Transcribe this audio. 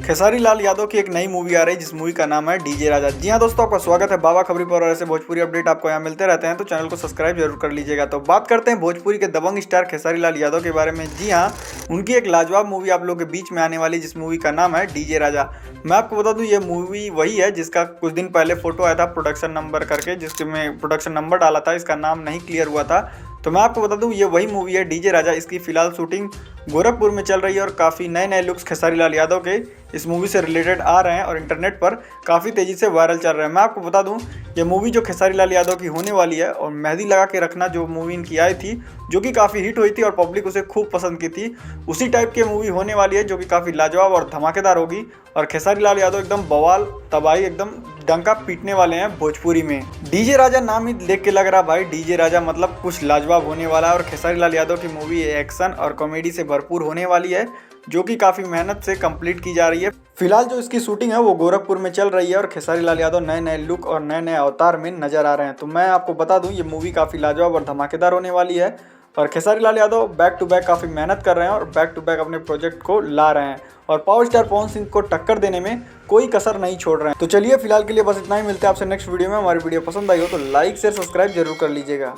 खेसारी लाल यादव की एक नई मूवी आ रही है जिस मूवी का नाम है डीजे राजा। जी हाँ दोस्तों, आपका स्वागत है बाबा खबरी पर और ऐसे भोजपुरी अपडेट आपको यहाँ मिलते रहते हैं, तो चैनल को सब्सक्राइब जरूर कर लीजिएगा। तो बात करते हैं भोजपुरी के दबंग स्टार खेसारी लाल यादव के बारे में। जी हाँ, उनकी एक लाजवाब मूवी आप लोगों के बीच में आने वाली जिस मूवी का नाम है डीजे राजा। मैं आपको बता दूं ये मूवी वही है जिसका कुछ दिन पहले फोटो आया था प्रोडक्शन नंबर करके, जिसके में प्रोडक्शन नंबर डाला था, इसका नाम नहीं क्लियर हुआ था। तो मैं आपको बता दूं ये वही मूवी है डीजे राजा। इसकी फिलहाल शूटिंग गोरखपुर में चल रही है और काफ़ी नए नए लुक्स खेसारी लाल यादव के इस मूवी से रिलेटेड आ रहे हैं और इंटरनेट पर काफ़ी तेज़ी से वायरल चल रहे हैं। मैं आपको बता दूं ये मूवी जो खेसारी लाल यादव की होने वाली है और मेहंदी लगा के रखना जो मूवी इनकी आई थी, जो कि काफ़ी हिट हुई थी और पब्लिक उसे खूब पसंद की थी, उसी टाइप की मूवी होने वाली है जो कि काफ़ी लाजवाब और धमाकेदार होगी। और खेसारी लाल यादव एकदम बवाल तबाही एकदम डंका पीटने वाले हैं भोजपुरी में। डीजे राजा नाम ही देख के लग रहा भाई डीजे राजा मतलब कुछ लाजवाब होने वाला है। और खेसारी लाल यादव की मूवी एक्शन और कॉमेडी से भरपूर होने वाली है, जो कि काफ़ी मेहनत से कंप्लीट की जा रही है। फिलहाल जो इसकी शूटिंग है वो गोरखपुर में चल रही है और खेसारी लाल यादव नए नए लुक और नए नए अवतार में नजर आ रहे हैं। तो मैं आपको बता दूं ये मूवी काफ़ी लाजवाब और धमाकेदार होने वाली है और Khesari Lal Yadav back to back काफ़ी मेहनत कर रहे हैं और बैक टू बैक अपने प्रोजेक्ट को ला रहे हैं और पावर स्टार पवन सिंह को टक्कर देने में कोई कसर नहीं छोड़ रहे हैं। तो चलिए फिलहाल के लिए बस इतना ही, मिलते हैं आपसे नेक्स्ट वीडियो में। हमारी वीडियो पसंद आई हो तो लाइक शेयर सब्सक्राइब जरूर कर लीजिएगा।